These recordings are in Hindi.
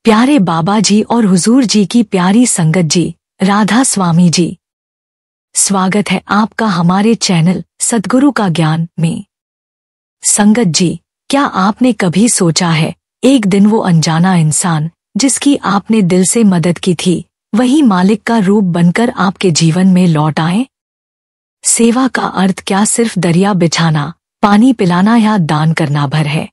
प्यारे बाबा जी और हुजूर जी की प्यारी संगत जी, राधा स्वामी जी, स्वागत है आपका हमारे चैनल सद्गुरु का ज्ञान में। संगत जी, क्या आपने कभी सोचा है एक दिन वो अनजाना इंसान जिसकी आपने दिल से मदद की थी, वही मालिक का रूप बनकर आपके जीवन में लौट आए? सेवा का अर्थ क्या सिर्फ दरिया बिछाना, पानी पिलाना या दान करना भर है?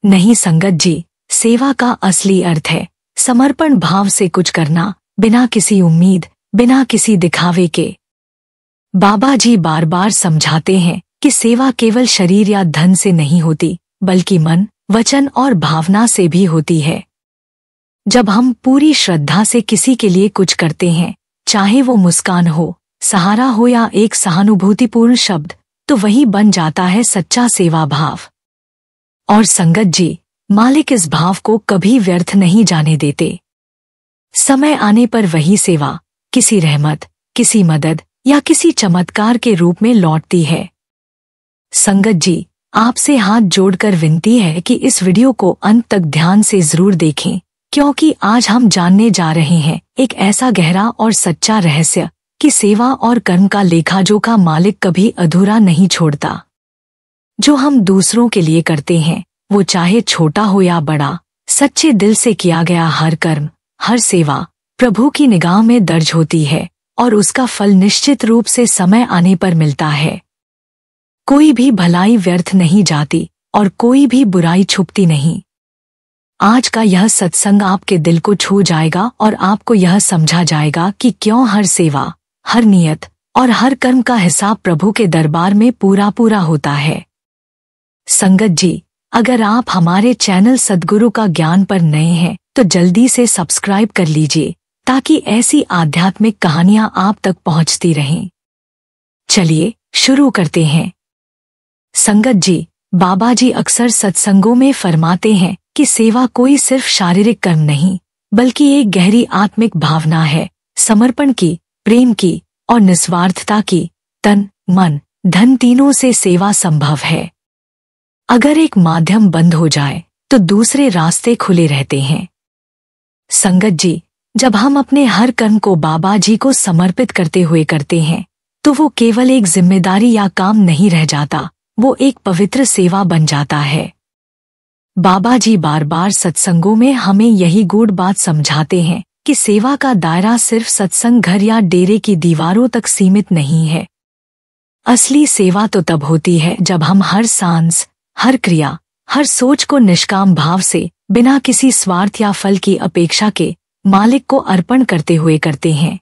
नहीं संगत जी, सेवा का असली अर्थ है समर्पण भाव से कुछ करना, बिना किसी उम्मीद, बिना किसी दिखावे के। बाबा जी बार बार समझाते हैं कि सेवा केवल शरीर या धन से नहीं होती, बल्कि मन, वचन और भावना से भी होती है। जब हम पूरी श्रद्धा से किसी के लिए कुछ करते हैं, चाहे वो मुस्कान हो, सहारा हो या एक सहानुभूतिपूर्ण शब्द, तो वही बन जाता है सच्चा सेवा भाव। और संगत जी, मालिक इस भाव को कभी व्यर्थ नहीं जाने देते। समय आने पर वही सेवा किसी रहमत, किसी मदद या किसी चमत्कार के रूप में लौटती है। संगत जी, आपसे हाथ जोड़कर विनती है कि इस वीडियो को अंत तक ध्यान से जरूर देखें, क्योंकि आज हम जानने जा रहे हैं एक ऐसा गहरा और सच्चा रहस्य कि सेवा और कर्म का लेखाजोखा मालिक कभी अधूरा नहीं छोड़ता। जो हम दूसरों के लिए करते हैं, वो चाहे छोटा हो या बड़ा, सच्चे दिल से किया गया हर कर्म, हर सेवा प्रभु की निगाह में दर्ज होती है और उसका फल निश्चित रूप से समय आने पर मिलता है। कोई भी भलाई व्यर्थ नहीं जाती और कोई भी बुराई छुपती नहीं। आज का यह सत्संग आपके दिल को छू जाएगा और आपको यह समझा जाएगा कि क्यों हर सेवा, हर नियत और हर कर्म का हिसाब प्रभु के दरबार में पूरा पूरा होता है। संगत जी, अगर आप हमारे चैनल सद्गुरु का ज्ञान पर नए हैं तो जल्दी से सब्सक्राइब कर लीजिए, ताकि ऐसी आध्यात्मिक कहानियां आप तक पहुंचती रहें। चलिए शुरू करते हैं। संगत जी, बाबा जी अक्सर सत्संगों में फरमाते हैं कि सेवा कोई सिर्फ शारीरिक कर्म नहीं, बल्कि एक गहरी आत्मिक भावना है, समर्पण की, प्रेम की और निस्वार्थता की। तन, मन, धन तीनों से सेवा संभव है। अगर एक माध्यम बंद हो जाए तो दूसरे रास्ते खुले रहते हैं। संगत जी, जब हम अपने हर कर्म को बाबा जी को समर्पित करते हुए करते हैं, तो वो केवल एक जिम्मेदारी या काम नहीं रह जाता, वो एक पवित्र सेवा बन जाता है। बाबा जी बार बार सत्संगों में हमें यही गूढ़ बात समझाते हैं कि सेवा का दायरा सिर्फ सत्संग घर या डेरे की दीवारों तक सीमित नहीं है। असली सेवा तो तब होती है जब हम हर सांस, हर क्रिया, हर सोच को निष्काम भाव से, बिना किसी स्वार्थ या फल की अपेक्षा के, मालिक को अर्पण करते हुए करते हैं।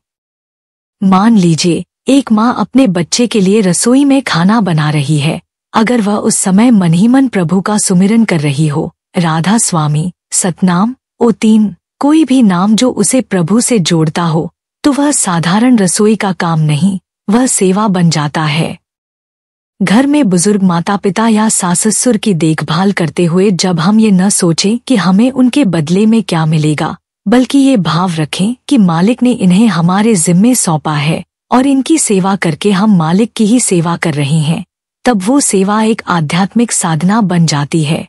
मान लीजिए एक माँ अपने बच्चे के लिए रसोई में खाना बना रही है। अगर वह उस समय मन ही मन प्रभु का सुमिरन कर रही हो, राधा स्वामी, सतनाम, ओ3, कोई भी नाम जो उसे प्रभु से जोड़ता हो, तो वह साधारण रसोई का काम नहीं, वह सेवा बन जाता है। घर में बुजुर्ग माता पिता या सास ससुर की देखभाल करते हुए जब हम ये न सोचें कि हमें उनके बदले में क्या मिलेगा, बल्कि ये भाव रखें कि मालिक ने इन्हें हमारे जिम्मे सौंपा है और इनकी सेवा करके हम मालिक की ही सेवा कर रहे हैं, तब वो सेवा एक आध्यात्मिक साधना बन जाती है।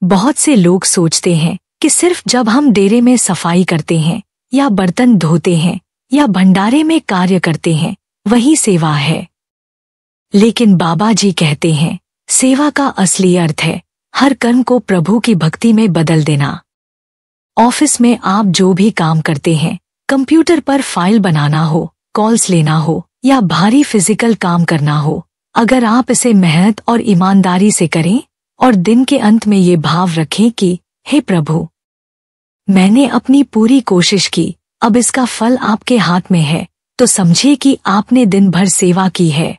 बहुत से लोग सोचते हैं कि सिर्फ जब हम डेरे में सफाई करते हैं या बर्तन धोते हैं या भंडारे में कार्य करते हैं, वही सेवा है। लेकिन बाबा जी कहते हैं, सेवा का असली अर्थ है हर कर्म को प्रभु की भक्ति में बदल देना। ऑफिस में आप जो भी काम करते हैं, कंप्यूटर पर फाइल बनाना हो, कॉल्स लेना हो या भारी फिजिकल काम करना हो, अगर आप इसे मेहनत और ईमानदारी से करें और दिन के अंत में ये भाव रखें कि हे प्रभु, मैंने अपनी पूरी कोशिश की, अब इसका फल आपके हाथ में है, तो समझिए कि आपने दिन भर सेवा की है।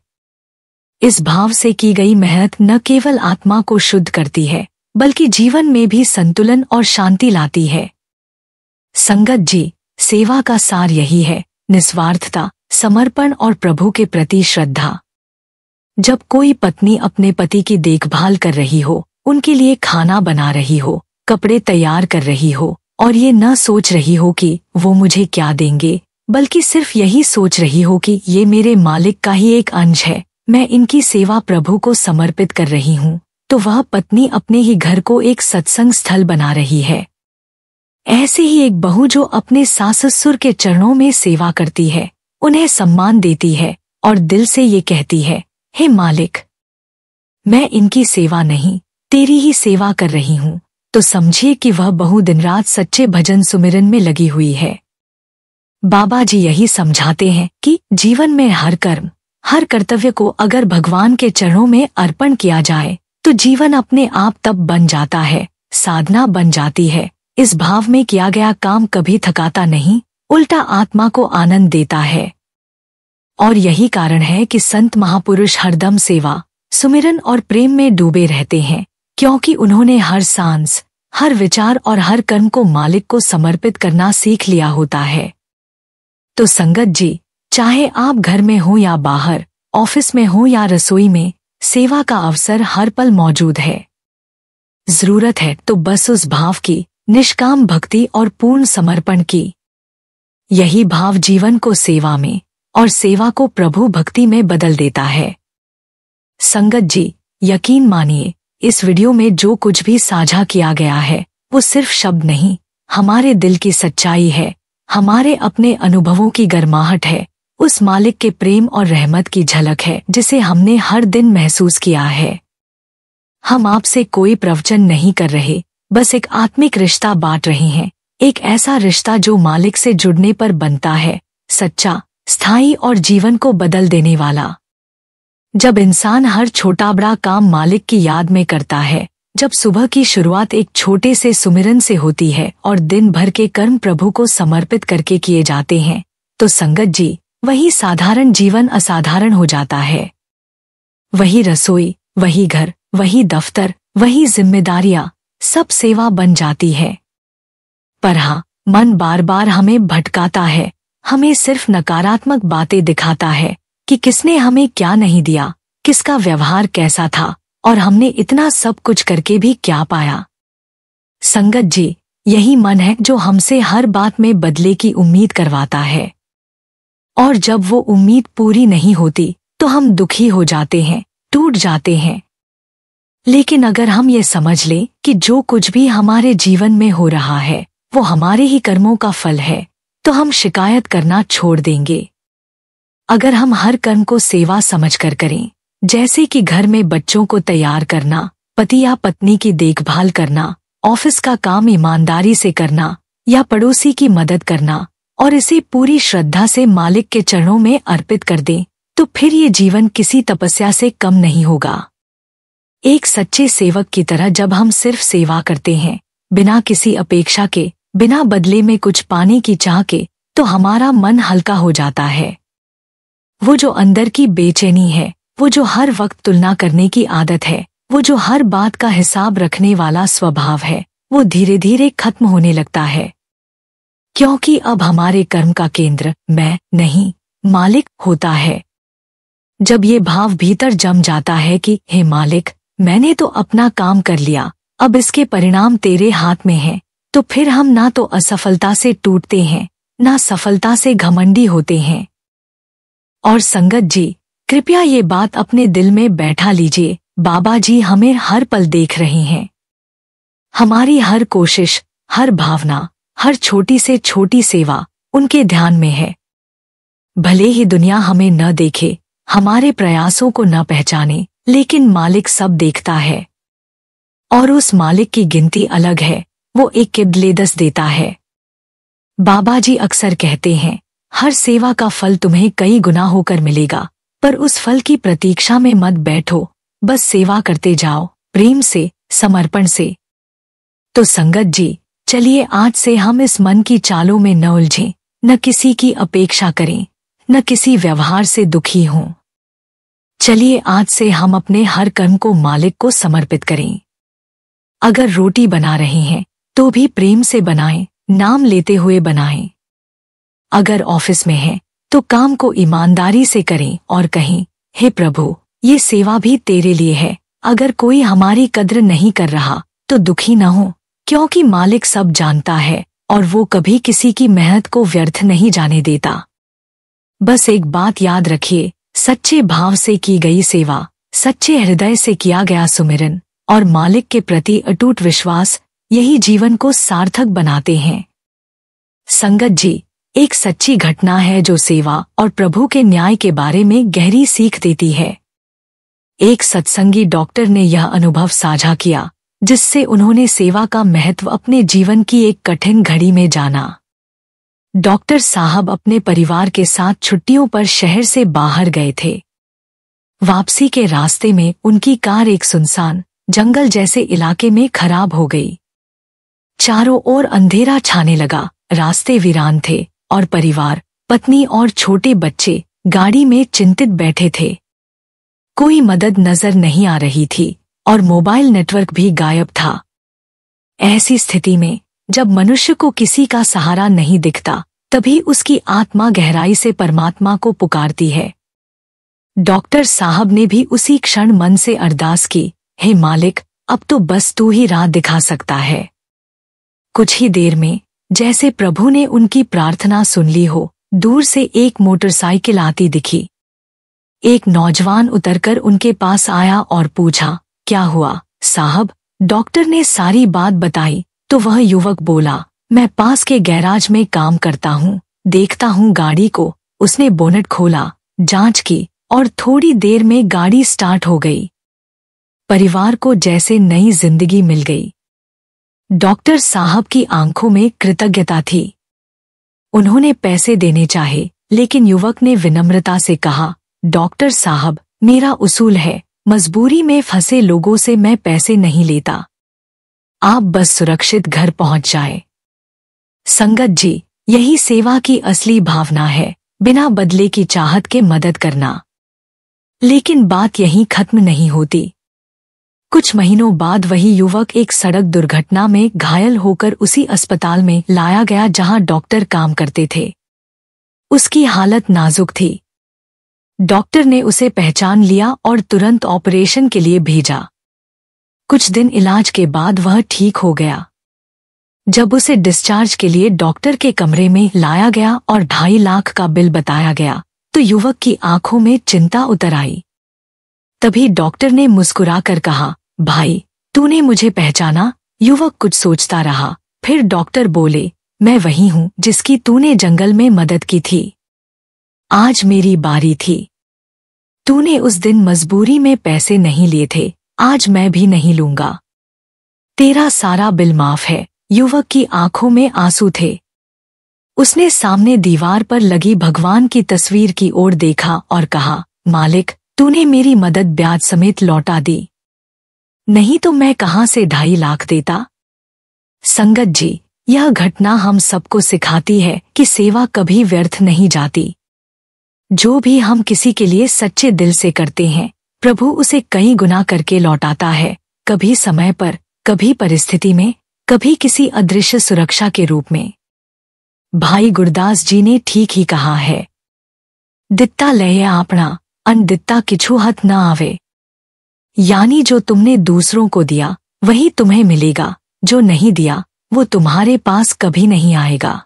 इस भाव से की गई मेहनत न केवल आत्मा को शुद्ध करती है, बल्कि जीवन में भी संतुलन और शांति लाती है। संगत जी, सेवा का सार यही है, निस्वार्थता, समर्पण और प्रभु के प्रति श्रद्धा। जब कोई पत्नी अपने पति की देखभाल कर रही हो, उनके लिए खाना बना रही हो, कपड़े तैयार कर रही हो और ये न सोच रही हो कि वो मुझे क्या देंगे, बल्कि सिर्फ यही सोच रही हो कि ये मेरे मालिक का ही एक अंश है, मैं इनकी सेवा प्रभु को समर्पित कर रही हूँ, तो वह पत्नी अपने ही घर को एक सत्संग स्थल बना रही है। ऐसे ही एक बहू जो अपने सास ससुर के चरणों में सेवा करती है, उन्हें सम्मान देती है और दिल से ये कहती है, हे मालिक, मैं इनकी सेवा नहीं तेरी ही सेवा कर रही हूँ, तो समझिए कि वह बहू दिन रात सच्चे भजन सुमिरन में लगी हुई है। बाबा जी यही समझाते हैं कि जीवन में हर कर्म, हर कर्तव्य को अगर भगवान के चरणों में अर्पण किया जाए तो जीवन अपने आप तब बन जाता है, साधना बन जाती है। इस भाव में किया गया काम कभी थकाता नहीं, उल्टा आत्मा को आनंद देता है। और यही कारण है कि संत महापुरुष हरदम सेवा, सुमिरन और प्रेम में डूबे रहते हैं, क्योंकि उन्होंने हर सांस, हर विचार और हर कर्म को मालिक को समर्पित करना सीख लिया होता है। तो संगत जी, चाहे आप घर में हो या बाहर, ऑफिस में हो या रसोई में, सेवा का अवसर हर पल मौजूद है। जरूरत है तो बस उस भाव की, निष्काम भक्ति और पूर्ण समर्पण की। यही भाव जीवन को सेवा में और सेवा को प्रभु भक्ति में बदल देता है। संगत जी, यकीन मानिए, इस वीडियो में जो कुछ भी साझा किया गया है वो सिर्फ शब्द नहीं, हमारे दिल की सच्चाई है, हमारे अपने अनुभवों की गर्माहट है, उस मालिक के प्रेम और रहमत की झलक है जिसे हमने हर दिन महसूस किया है। हम आपसे कोई प्रवचन नहीं कर रहे, बस एक आत्मिक रिश्ता बांट रहे हैं, एक ऐसा रिश्ता जो मालिक से जुड़ने पर बनता है, सच्चा, स्थायी और जीवन को बदल देने वाला। जब इंसान हर छोटा बड़ा काम मालिक की याद में करता है, जब सुबह की शुरुआत एक छोटे से सुमिरन से होती है और दिन भर के कर्म प्रभु को समर्पित करके किए जाते हैं, तो संगत जी, वही साधारण जीवन असाधारण हो जाता है। वही रसोई, वही घर, वही दफ्तर, वही जिम्मेदारियां, सब सेवा बन जाती है। पर हाँ, मन बार बार हमें भटकाता है, हमें सिर्फ नकारात्मक बातें दिखाता है कि किसने हमें क्या नहीं दिया, किसका व्यवहार कैसा था और हमने इतना सब कुछ करके भी क्या पाया। संगत जी, यही मन है जो हमसे हर बात में बदले की उम्मीद करवाता है, और जब वो उम्मीद पूरी नहीं होती तो हम दुखी हो जाते हैं, टूट जाते हैं। लेकिन अगर हम ये समझ लें कि जो कुछ भी हमारे जीवन में हो रहा है वो हमारे ही कर्मों का फल है, तो हम शिकायत करना छोड़ देंगे। अगर हम हर कर्म को सेवा समझकर करें, जैसे कि घर में बच्चों को तैयार करना, पति या पत्नी की देखभाल करना, ऑफिस का काम ईमानदारी से करना या पड़ोसी की मदद करना, और इसे पूरी श्रद्धा से मालिक के चरणों में अर्पित कर दें, तो फिर ये जीवन किसी तपस्या से कम नहीं होगा। एक सच्चे सेवक की तरह जब हम सिर्फ सेवा करते हैं, बिना किसी अपेक्षा के, बिना बदले में कुछ पाने की चाह के, तो हमारा मन हल्का हो जाता है। वो जो अंदर की बेचैनी है, वो जो हर वक्त तुलना करने की आदत है, वो जो हर बात का हिसाब रखने वाला स्वभाव है, वो धीरे धीरे खत्म होने लगता है। क्योंकि अब हमारे कर्म का केंद्र मैं नहीं, मालिक होता है। जब ये भाव भीतर जम जाता है कि हे मालिक, मैंने तो अपना काम कर लिया, अब इसके परिणाम तेरे हाथ में हैं, तो फिर हम ना तो असफलता से टूटते हैं, ना सफलता से घमंडी होते हैं। और संगत जी, कृपया ये बात अपने दिल में बैठा लीजिए, बाबा जी हमें हर पल देख रहे हैं। हमारी हर कोशिश, हर भावना, हर छोटी से छोटी सेवा उनके ध्यान में है। भले ही दुनिया हमें न देखे, हमारे प्रयासों को न पहचाने, लेकिन मालिक सब देखता है। और उस मालिक की गिनती अलग है, वो एक किबले 10 देता है। बाबा जी अक्सर कहते हैं, हर सेवा का फल तुम्हें कई गुना होकर मिलेगा, पर उस फल की प्रतीक्षा में मत बैठो, बस सेवा करते जाओ, प्रेम से, समर्पण से। तो संगत जी, चलिए आज से हम इस मन की चालों में न उलझें, न किसी की अपेक्षा करें, न किसी व्यवहार से दुखी हों। चलिए आज से हम अपने हर कर्म को मालिक को समर्पित करें। अगर रोटी बना रहे हैं तो भी प्रेम से बनाएं, नाम लेते हुए बनाएं। अगर ऑफिस में हैं तो काम को ईमानदारी से करें और कहें, हे प्रभु, ये सेवा भी तेरे लिए है। अगर कोई हमारी कद्र नहीं कर रहा तो दुखी न हो, क्योंकि मालिक सब जानता है और वो कभी किसी की मेहनत को व्यर्थ नहीं जाने देता। बस एक बात याद रखिए, सच्चे भाव से की गई सेवा, सच्चे हृदय से किया गया सुमिरन और मालिक के प्रति अटूट विश्वास, यही जीवन को सार्थक बनाते हैं। संगत जी, एक सच्ची घटना है जो सेवा और प्रभु के न्याय के बारे में गहरी सीख देती है। एक सत्संगी डॉक्टर ने यह अनुभव साझा किया, जिससे उन्होंने सेवा का महत्व अपने जीवन की एक कठिन घड़ी में जाना। डॉक्टर साहब अपने परिवार के साथ छुट्टियों पर शहर से बाहर गए थे। वापसी के रास्ते में उनकी कार एक सुनसान जंगल जैसे इलाके में खराब हो गई। चारों ओर अंधेरा छाने लगा, रास्ते वीरान थे और परिवार, पत्नी और छोटे बच्चे गाड़ी में चिंतित बैठे थे। कोई मदद नजर नहीं आ रही थी और मोबाइल नेटवर्क भी गायब था। ऐसी स्थिति में जब मनुष्य को किसी का सहारा नहीं दिखता, तभी उसकी आत्मा गहराई से परमात्मा को पुकारती है। डॉक्टर साहब ने भी उसी क्षण मन से अरदास की, हे मालिक, अब तो बस तू ही राह दिखा सकता है। कुछ ही देर में जैसे प्रभु ने उनकी प्रार्थना सुन ली हो, दूर से एक मोटरसाइकिल आती दिखी। एक नौजवान उतरकर उनके पास आया और पूछा, क्या हुआ साहब? डॉक्टर ने सारी बात बताई तो वह युवक बोला, मैं पास के गैराज में काम करता हूँ, देखता हूँ गाड़ी को। उसने बोनट खोला, जांच की और थोड़ी देर में गाड़ी स्टार्ट हो गई। परिवार को जैसे नई जिंदगी मिल गई। डॉक्टर साहब की आंखों में कृतज्ञता थी। उन्होंने पैसे देने चाहे, लेकिन युवक ने विनम्रता से कहा, डॉक्टर साहब, मेरा उसूल है, मजबूरी में फंसे लोगों से मैं पैसे नहीं लेता। आप बस सुरक्षित घर पहुंच जाए। संगत जी, यही सेवा की असली भावना है, बिना बदले की चाहत के मदद करना। लेकिन बात यहीं खत्म नहीं होती। कुछ महीनों बाद वही युवक एक सड़क दुर्घटना में घायल होकर उसी अस्पताल में लाया गया जहां डॉक्टर काम करते थे। उसकी हालत नाजुक थी। डॉक्टर ने उसे पहचान लिया और तुरंत ऑपरेशन के लिए भेजा। कुछ दिन इलाज के बाद वह ठीक हो गया। जब उसे डिस्चार्ज के लिए डॉक्टर के कमरे में लाया गया और 2.5 लाख का बिल बताया गया, तो युवक की आंखों में चिंता उतर आई। तभी डॉक्टर ने मुस्कुराकर कहा, भाई, तूने मुझे पहचाना? युवक कुछ सोचता रहा, फिर डॉक्टर बोले, मैं वही हूँ जिसकी तूने जंगल में मदद की थी। आज मेरी बारी थी। तूने उस दिन मजबूरी में पैसे नहीं लिए थे, आज मैं भी नहीं लूंगा। तेरा सारा बिल माफ है। युवक की आंखों में आंसू थे। उसने सामने दीवार पर लगी भगवान की तस्वीर की ओर देखा और कहा, मालिक, तूने मेरी मदद ब्याज समेत लौटा दी, नहीं तो मैं कहां से 2.5 लाख देता। संगत जी, यह घटना हम सबको सिखाती है कि सेवा कभी व्यर्थ नहीं जाती। जो भी हम किसी के लिए सच्चे दिल से करते हैं, प्रभु उसे कई गुना करके लौटाता है, कभी समय पर, कभी परिस्थिति में, कभी किसी अदृश्य सुरक्षा के रूप में। भाई गुरदास जी ने ठीक ही कहा है, दित्ता लय आपना, अनदित्ता किछु हथ न आवे। यानी जो तुमने दूसरों को दिया वही तुम्हें मिलेगा, जो नहीं दिया वो तुम्हारे पास कभी नहीं आएगा।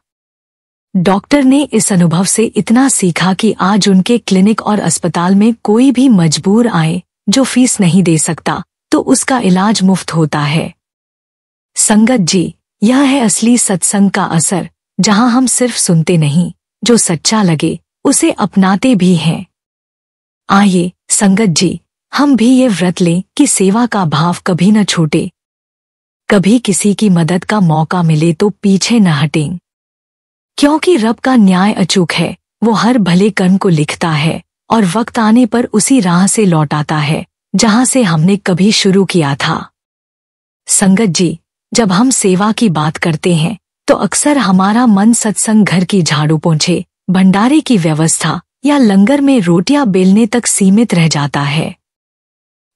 डॉक्टर ने इस अनुभव से इतना सीखा कि आज उनके क्लिनिक और अस्पताल में कोई भी मजबूर आए जो फीस नहीं दे सकता, तो उसका इलाज मुफ्त होता है। संगत जी, यह है असली सत्संग का असर, जहां हम सिर्फ सुनते नहीं, जो सच्चा लगे उसे अपनाते भी हैं। आइए संगत जी, हम भी ये व्रत लें कि सेवा का भाव कभी न छूटे। कभी किसी की मदद का मौका मिले तो पीछे न हटें, क्योंकि रब का न्याय अचूक है। वो हर भले कर्म को लिखता है और वक्त आने पर उसी राह से लौटाता है जहां से हमने कभी शुरू किया था। संगत जी, जब हम सेवा की बात करते हैं तो अक्सर हमारा मन सत्संग घर की झाड़ू पोंछे, भंडारे की व्यवस्था या लंगर में रोटियां बेलने तक सीमित रह जाता है।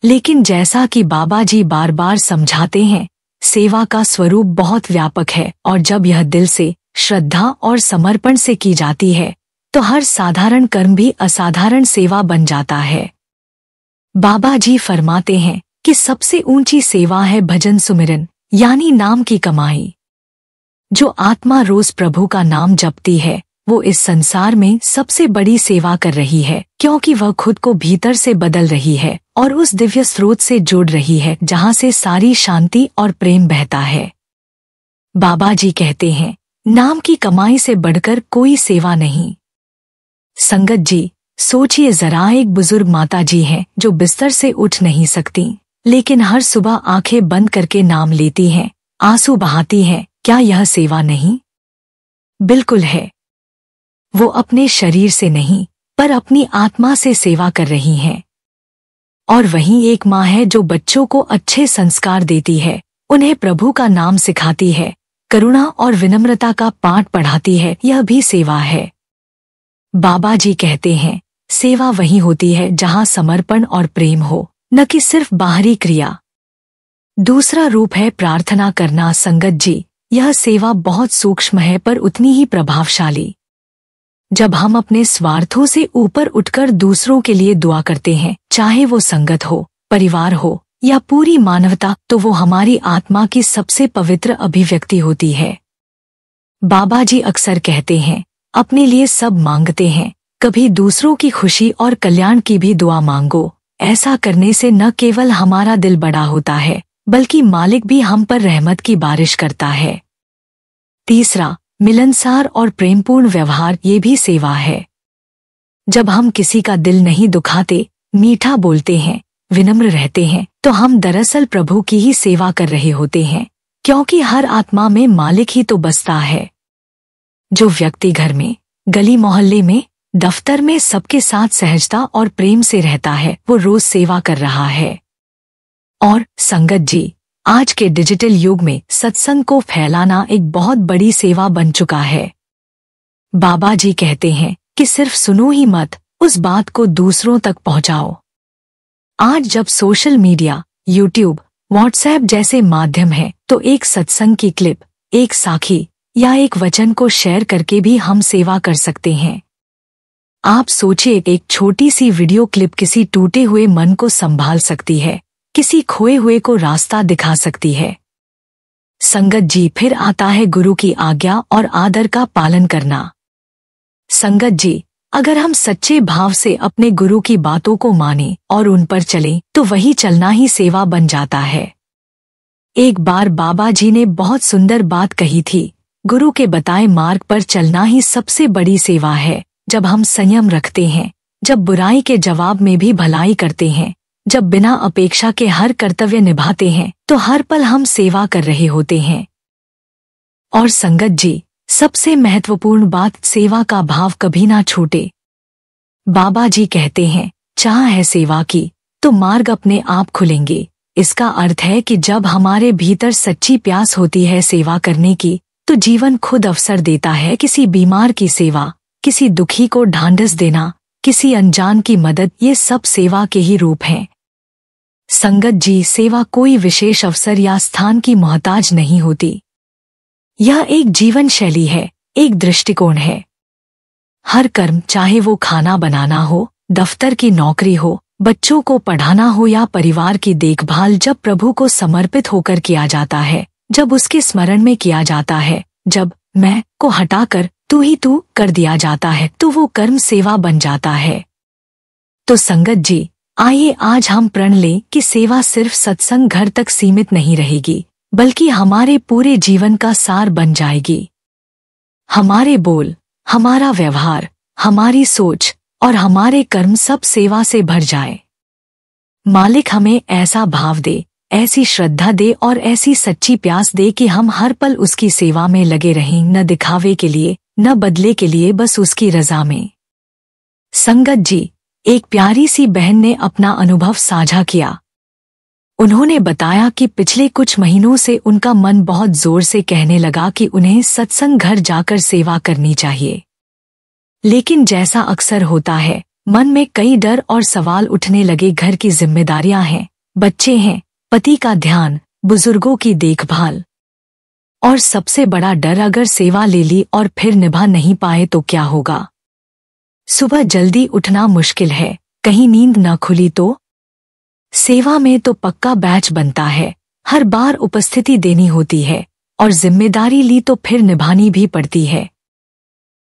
लेकिन जैसा कि बाबा जी बार बार समझाते हैं, सेवा का स्वरूप बहुत व्यापक है और जब यह दिल से, श्रद्धा और समर्पण से की जाती है तो हर साधारण कर्म भी असाधारण सेवा बन जाता है। बाबा जी फरमाते हैं कि सबसे ऊंची सेवा है भजन सुमिरन, यानी नाम की कमाई। जो आत्मा रोज प्रभु का नाम जपती है वो इस संसार में सबसे बड़ी सेवा कर रही है, क्योंकि वह खुद को भीतर से बदल रही है और उस दिव्य स्रोत से जोड़ रही है जहां से सारी शांति और प्रेम बहता है। बाबा जी कहते हैं, नाम की कमाई से बढ़कर कोई सेवा नहीं। संगत जी, सोचिए जरा, एक बुजुर्ग माता जी हैं जो बिस्तर से उठ नहीं सकती, लेकिन हर सुबह आंखें बंद करके नाम लेती हैं, आंसू बहाती हैं। क्या यह सेवा नहीं? बिल्कुल है। वो अपने शरीर से नहीं, पर अपनी आत्मा से सेवा कर रही हैं। और वहीं एक माँ है जो बच्चों को अच्छे संस्कार देती है, उन्हें प्रभु का नाम सिखाती है, करुणा और विनम्रता का पाठ पढ़ाती है। यह भी सेवा है। बाबा जी कहते हैं, सेवा वही होती है जहाँ समर्पण और प्रेम हो, न कि सिर्फ बाहरी क्रिया। दूसरा रूप है प्रार्थना करना। संगत जी, यह सेवा बहुत सूक्ष्म है पर उतनी ही प्रभावशाली। जब हम अपने स्वार्थों से ऊपर उठकर दूसरों के लिए दुआ करते हैं, चाहे वो संगत हो, परिवार हो या पूरी मानवता, तो वो हमारी आत्मा की सबसे पवित्र अभिव्यक्ति होती है। बाबा जी अक्सर कहते हैं, अपने लिए सब मांगते हैं, कभी दूसरों की खुशी और कल्याण की भी दुआ मांगो। ऐसा करने से न केवल हमारा दिल बड़ा होता है, बल्कि मालिक भी हम पर रहमत की बारिश करता है। तीसरा, मिलनसार और प्रेमपूर्ण व्यवहार, ये भी सेवा है। जब हम किसी का दिल नहीं दुखाते, मीठा बोलते हैं, विनम्र रहते हैं, तो हम दरअसल प्रभु की ही सेवा कर रहे होते हैं, क्योंकि हर आत्मा में मालिक ही तो बसता है। जो व्यक्ति घर में, गली मोहल्ले में, दफ्तर में सबके साथ सहजता और प्रेम से रहता है, वो रोज सेवा कर रहा है। और संगत जी, आज के डिजिटल युग में सत्संग को फैलाना एक बहुत बड़ी सेवा बन चुका है। बाबा जी कहते हैं कि सिर्फ सुनो ही मत, उस बात को दूसरों तक पहुंचाओ। आज जब सोशल मीडिया, यूट्यूब, व्हाट्सएप जैसे माध्यम हैं, तो एक सत्संग की क्लिप, एक साखी या एक वचन को शेयर करके भी हम सेवा कर सकते हैं। आप सोचिए, एक छोटी सी वीडियो क्लिप किसी टूटे हुए मन को संभाल सकती है, किसी खोए हुए को रास्ता दिखा सकती है। संगत जी, फिर आता है गुरु की आज्ञा और आदर का पालन करना। संगत जी, अगर हम सच्चे भाव से अपने गुरु की बातों को माने और उन पर चलें, तो वही चलना ही सेवा बन जाता है। एक बार बाबा जी ने बहुत सुंदर बात कही थी, गुरु के बताए मार्ग पर चलना ही सबसे बड़ी सेवा है। जब हम संयम रखते हैं, जब बुराई के जवाब में भी भलाई करते हैं, जब बिना अपेक्षा के हर कर्तव्य निभाते हैं, तो हर पल हम सेवा कर रहे होते हैं। और संगत जी, सबसे महत्वपूर्ण बात, सेवा का भाव कभी ना छूटे। बाबा जी कहते हैं, चाह है सेवा की तो मार्ग अपने आप खुलेंगे। इसका अर्थ है कि जब हमारे भीतर सच्ची प्यास होती है सेवा करने की, तो जीवन खुद अवसर देता है। किसी बीमार की सेवा, किसी दुखी को ढांढस देना, किसी अनजान की मदद, ये सब सेवा के ही रूप हैं। संगत जी, सेवा कोई विशेष अवसर या स्थान की मोहताज नहीं होती। यह एक जीवन शैली है, एक दृष्टिकोण है। हर कर्म, चाहे वो खाना बनाना हो, दफ्तर की नौकरी हो, बच्चों को पढ़ाना हो या परिवार की देखभाल, जब प्रभु को समर्पित होकर किया जाता है, जब उसके स्मरण में किया जाता है, जब मैं को हटाकर तू ही तू कर दिया जाता है, तो वो कर्म सेवा बन जाता है। तो संगत जी, आइए आज हम प्रण लें कि सेवा सिर्फ सत्संग घर तक सीमित नहीं रहेगी, बल्कि हमारे पूरे जीवन का सार बन जाएगी। हमारे बोल, हमारा व्यवहार, हमारी सोच और हमारे कर्म सब सेवा से भर जाए। मालिक हमें ऐसा भाव दे, ऐसी श्रद्धा दे और ऐसी सच्ची प्यास दे कि हम हर पल उसकी सेवा में लगे रहें, न दिखावे के लिए, न बदले के लिए, बस उसकी रजा में। संगत जी, एक प्यारी सी बहन ने अपना अनुभव साझा किया। उन्होंने बताया कि पिछले कुछ महीनों से उनका मन बहुत जोर से कहने लगा कि उन्हें सत्संग घर जाकर सेवा करनी चाहिए। लेकिन जैसा अक्सर होता है, मन में कई डर और सवाल उठने लगे। घर की जिम्मेदारियां हैं, बच्चे हैं, पति का ध्यान, बुजुर्गों की देखभाल, और सबसे बड़ा डर, अगर सेवा ले ली और फिर निभा नहीं पाए तो क्या होगा। सुबह जल्दी उठना मुश्किल है, कहीं नींद न खुली तो। सेवा में तो पक्का बैच बनता है, हर बार उपस्थिति देनी होती है, और जिम्मेदारी ली तो फिर निभानी भी पड़ती है।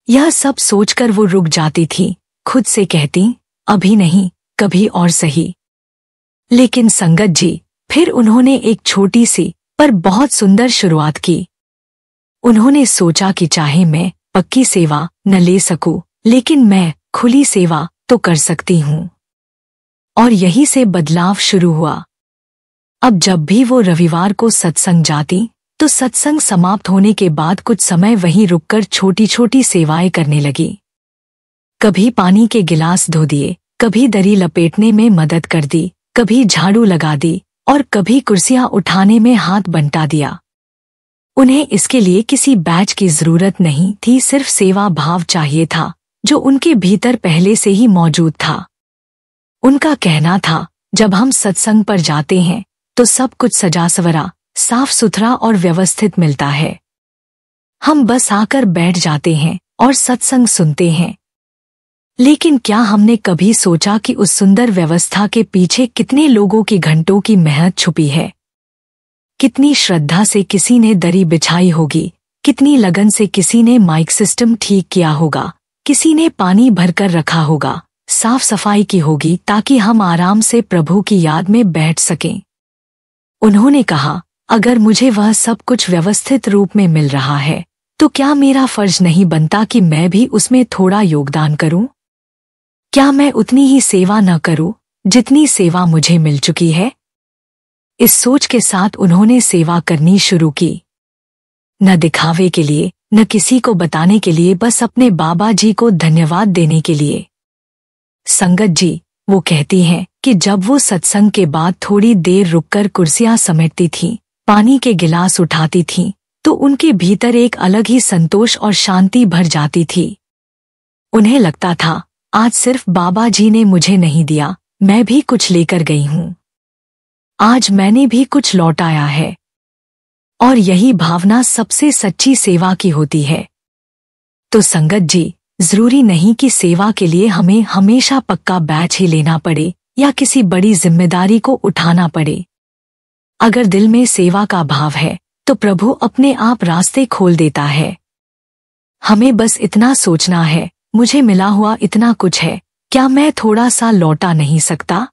यह सब सोचकर वो रुक जाती थी, खुद से कहती, अभी नहीं, कभी और सही। लेकिन संगत जी, फिर उन्होंने एक छोटी सी पर बहुत सुंदर शुरुआत की। उन्होंने सोचा कि चाहे मैं पक्की सेवा न ले सकूं, लेकिन मैं खुली सेवा तो कर सकती हूँ। और यही से बदलाव शुरू हुआ। अब जब भी वो रविवार को सत्संग जाती तो सत्संग समाप्त होने के बाद कुछ समय वहीं रुककर छोटी छोटी सेवाएं करने लगी। कभी पानी के गिलास धो दिए, कभी दरी लपेटने में मदद कर दी, कभी झाड़ू लगा दी और कभी कुर्सियां उठाने में हाथ बंटा दिया। उन्हें इसके लिए किसी बैच की जरूरत नहीं थी, सिर्फ सेवा भाव चाहिए था जो उनके भीतर पहले से ही मौजूद था। उनका कहना था, जब हम सत्संग पर जाते हैं तो सब कुछ सजा सवरा, साफ सुथरा और व्यवस्थित मिलता है। हम बस आकर बैठ जाते हैं और सत्संग सुनते हैं। लेकिन क्या हमने कभी सोचा कि उस सुंदर व्यवस्था के पीछे कितने लोगों की घंटों की मेहनत छुपी है? कितनी श्रद्धा से किसी ने दरी बिछाई होगी, कितनी लगन से किसी ने माइक सिस्टम ठीक किया होगा, किसी ने पानी भरकर रखा होगा, साफ सफाई की होगी ताकि हम आराम से प्रभु की याद में बैठ सकें। उन्होंने कहा, अगर मुझे वह सब कुछ व्यवस्थित रूप में मिल रहा है तो क्या मेरा फर्ज नहीं बनता कि मैं भी उसमें थोड़ा योगदान करूं? क्या मैं उतनी ही सेवा न करूं जितनी सेवा मुझे मिल चुकी है? इस सोच के साथ उन्होंने सेवा करनी शुरू की। न दिखावे के लिए, न किसी को बताने के लिए, बस अपने बाबा जी को धन्यवाद देने के लिए। संगत जी, वो कहती हैं कि जब वो सत्संग के बाद थोड़ी देर रुककर कुर्सियां समेटती थीं, पानी के गिलास उठाती थीं, तो उनके भीतर एक अलग ही संतोष और शांति भर जाती थी। उन्हें लगता था, आज सिर्फ बाबा जी ने मुझे नहीं दिया, मैं भी कुछ लेकर गई हूँ। आज मैंने भी कुछ लौटाया है। और यही भावना सबसे सच्ची सेवा की होती है। तो संगत जी, जरूरी नहीं कि सेवा के लिए हमें हमेशा पक्का बैच ही लेना पड़े या किसी बड़ी जिम्मेदारी को उठाना पड़े। अगर दिल में सेवा का भाव है तो प्रभु अपने आप रास्ते खोल देता है। हमें बस इतना सोचना है, मुझे मिला हुआ इतना कुछ है, क्या मैं थोड़ा सा लौटा नहीं सकता?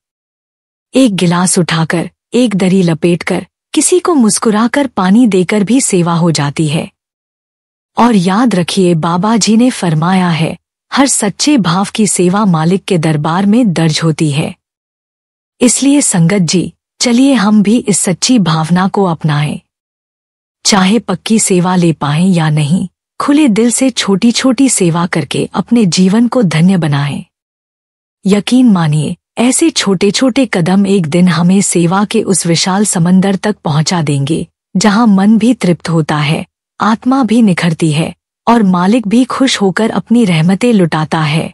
एक गिलास उठाकर, एक दरी लपेटकर, किसी को मुस्कुराकर पानी देकर भी सेवा हो जाती है। और याद रखिए, बाबा जी ने फरमाया है, हर सच्चे भाव की सेवा मालिक के दरबार में दर्ज होती है। इसलिए संगत जी, चलिए हम भी इस सच्ची भावना को अपनाएं। चाहे पक्की सेवा ले पाएं या नहीं, खुले दिल से छोटी छोटी सेवा करके अपने जीवन को धन्य बनाएं। यकीन मानिए, ऐसे छोटे छोटे कदम एक दिन हमें सेवा के उस विशाल समंदर तक पहुंचा देंगे जहां मन भी तृप्त होता है, आत्मा भी निखरती है और मालिक भी खुश होकर अपनी रहमतें लुटाता है।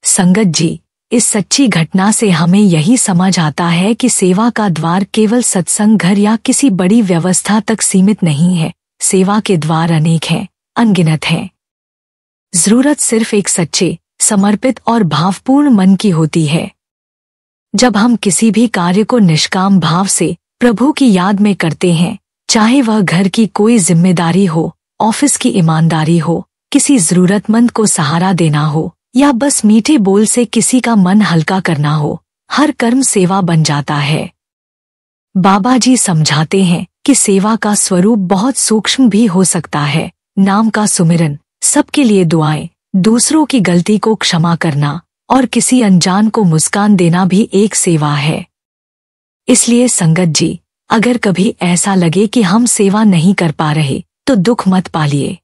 संगत जी, इस सच्ची घटना से हमें यही समझ आता है कि सेवा का द्वार केवल सत्संग घर या किसी बड़ी व्यवस्था तक सीमित नहीं है। सेवा के द्वार अनेक हैं, अनगिनत हैं। जरूरत सिर्फ एक सच्चे, समर्पित और भावपूर्ण मन की होती है। जब हम किसी भी कार्य को निष्काम भाव से प्रभु की याद में करते हैं, चाहे वह घर की कोई जिम्मेदारी हो, ऑफिस की ईमानदारी हो, किसी जरूरतमंद को सहारा देना हो या बस मीठे बोल से किसी का मन हल्का करना हो, हर कर्म सेवा बन जाता है। बाबा जी समझाते हैं कि सेवा का स्वरूप बहुत सूक्ष्म भी हो सकता है। नाम का सुमिरन, सबके लिए दुआएं, दूसरों की गलती को क्षमा करना और किसी अनजान को मुस्कान देना भी एक सेवा है। इसलिए संगत जी, अगर कभी ऐसा लगे कि हम सेवा नहीं कर पा रहे तो दुख मत पालिए।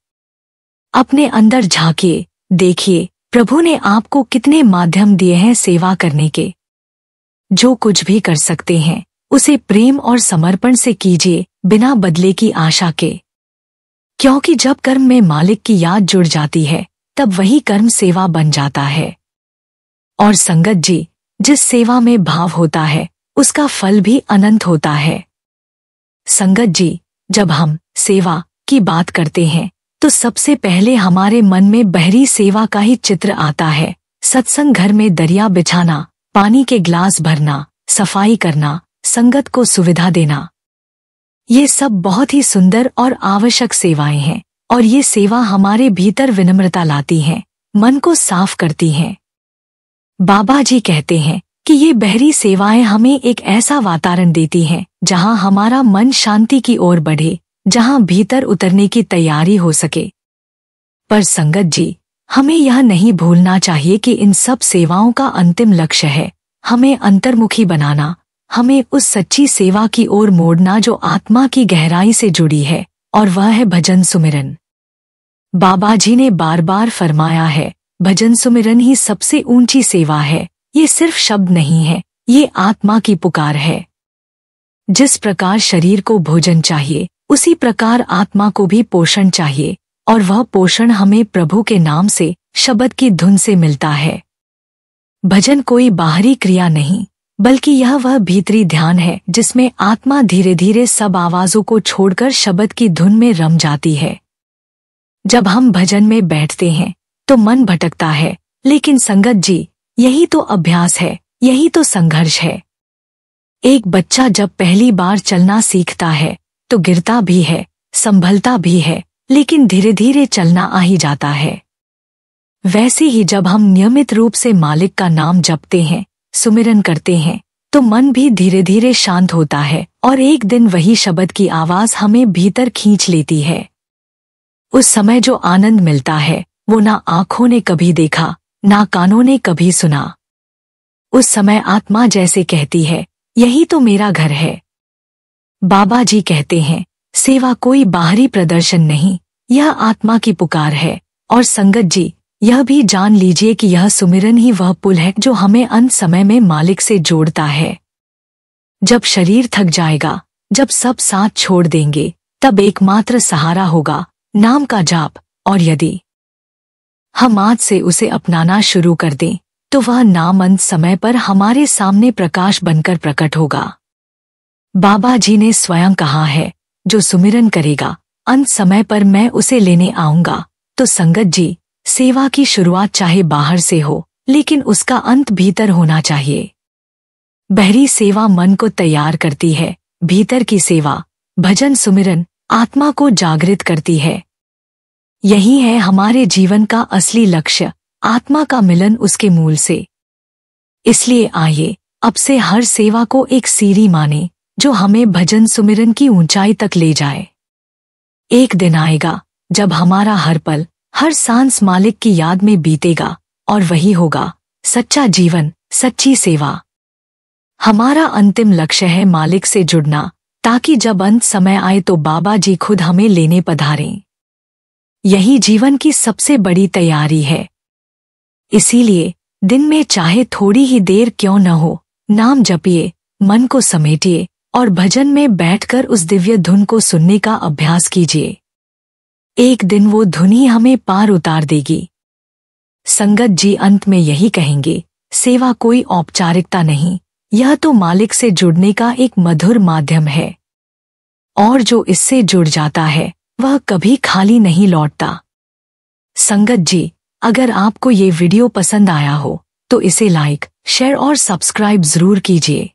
अपने अंदर झांकिए, देखिए प्रभु ने आपको कितने माध्यम दिए हैं सेवा करने के। जो कुछ भी कर सकते हैं उसे प्रेम और समर्पण से कीजिए, बिना बदले की आशा के। क्योंकि जब कर्म में मालिक की याद जुड़ जाती है तब वही कर्म सेवा बन जाता है। और संगत जी, जिस सेवा में भाव होता है उसका फल भी अनंत होता है। संगत जी, जब हम सेवा की बात करते हैं तो सबसे पहले हमारे मन में बहरी सेवा का ही चित्र आता है। सत्संग घर में दरिया बिछाना, पानी के ग्लास भरना, सफाई करना, संगत को सुविधा देना, ये सब बहुत ही सुंदर और आवश्यक सेवाएं हैं। और ये सेवा हमारे भीतर विनम्रता लाती हैं, मन को साफ करती हैं। बाबा जी कहते हैं कि ये बहरी सेवाएं हमें एक ऐसा वातावरण देती हैं जहां हमारा मन शांति की ओर बढ़े, जहां भीतर उतरने की तैयारी हो सके। पर संगत जी, हमें यह नहीं भूलना चाहिए कि इन सब सेवाओं का अंतिम लक्ष्य है हमें अंतर्मुखी बनाना, हमें उस सच्ची सेवा की ओर मोड़ना जो आत्मा की गहराई से जुड़ी है, और वह है भजन सुमिरन। बाबा जी ने बार बार फरमाया है, भजन सुमिरन ही सबसे ऊंची सेवा है। ये सिर्फ शब्द नहीं है, ये आत्मा की पुकार है। जिस प्रकार शरीर को भोजन चाहिए, उसी प्रकार आत्मा को भी पोषण चाहिए, और वह पोषण हमें प्रभु के नाम से, शब्द की धुन से मिलता है। भजन कोई बाहरी क्रिया नहीं, बल्कि यह वह भीतरी ध्यान है जिसमें आत्मा धीरे धीरे सब आवाजों को छोड़कर शब्द की धुन में रम जाती है। जब हम भजन में बैठते हैं तो मन भटकता है, लेकिन संगत जी, यही तो अभ्यास है, यही तो संघर्ष है। एक बच्चा जब पहली बार चलना सीखता है तो गिरता भी है, संभलता भी है, लेकिन धीरे धीरे चलना आ ही जाता है। वैसे ही जब हम नियमित रूप से मालिक का नाम जपते हैं, सुमिरन करते हैं, तो मन भी धीरे धीरे शांत होता है और एक दिन वही शब्द की आवाज हमें भीतर खींच लेती है। उस समय जो आनंद मिलता है वो ना आंखों ने कभी देखा, ना कानों ने कभी सुना। उस समय आत्मा जैसे कहती है, यही तो मेरा घर है। बाबा जी कहते हैं, सेवा कोई बाहरी प्रदर्शन नहीं, यह आत्मा की पुकार है। और संगत जी, यह भी जान लीजिए कि यह सुमिरन ही वह पुल है जो हमें अंत समय में मालिक से जोड़ता है। जब शरीर थक जाएगा, जब सब साथ छोड़ देंगे, तब एकमात्र सहारा होगा नाम का जाप। और यदि हम आज से उसे अपनाना शुरू कर दें, तो वह नाम अंत समय पर हमारे सामने प्रकाश बनकर प्रकट होगा। बाबा जी ने स्वयं कहा है, जो सुमिरन करेगा, अंत समय पर मैं उसे लेने आऊंगा। तो संगत जी, सेवा की शुरुआत चाहे बाहर से हो, लेकिन उसका अंत भीतर होना चाहिए। बहरी सेवा मन को तैयार करती है, भीतर की सेवा, भजन सुमिरन, आत्मा को जागृत करती है। यही है हमारे जीवन का असली लक्ष्य, आत्मा का मिलन उसके मूल से। इसलिए आइए, अब से हर सेवा को एक सीढ़ी माने जो हमें भजन सुमिरन की ऊंचाई तक ले जाए। एक दिन आएगा जब हमारा हर पल, हर सांस मालिक की याद में बीतेगा, और वही होगा सच्चा जीवन, सच्ची सेवा। हमारा अंतिम लक्ष्य है मालिक से जुड़ना, ताकि जब अंत समय आए तो बाबा जी खुद हमें लेने पधारें। यही जीवन की सबसे बड़ी तैयारी है। इसीलिए दिन में चाहे थोड़ी ही देर क्यों न हो, नाम जपिए, मन को समेटिए और भजन में बैठकर उस दिव्य धुन को सुनने का अभ्यास कीजिए। एक दिन वो धुन ही हमें पार उतार देगी। संगत जी, अंत में यही कहेंगे, सेवा कोई औपचारिकता नहीं, यह तो मालिक से जुड़ने का एक मधुर माध्यम है। और जो इससे जुड़ जाता है वह कभी खाली नहीं लौटता। संगत जी, अगर आपको ये वीडियो पसंद आया हो तो इसे लाइक, शेयर और सब्सक्राइब जरूर कीजिए।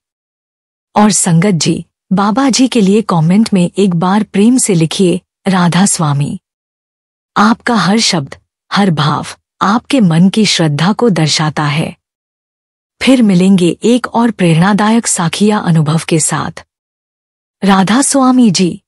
और संगत जी, बाबा जी के लिए कमेंट में एक बार प्रेम से लिखिए, राधा स्वामी। आपका हर शब्द, हर भाव आपके मन की श्रद्धा को दर्शाता है। फिर मिलेंगे एक और प्रेरणादायक साखिया अनुभव के साथ। राधा स्वामी जी।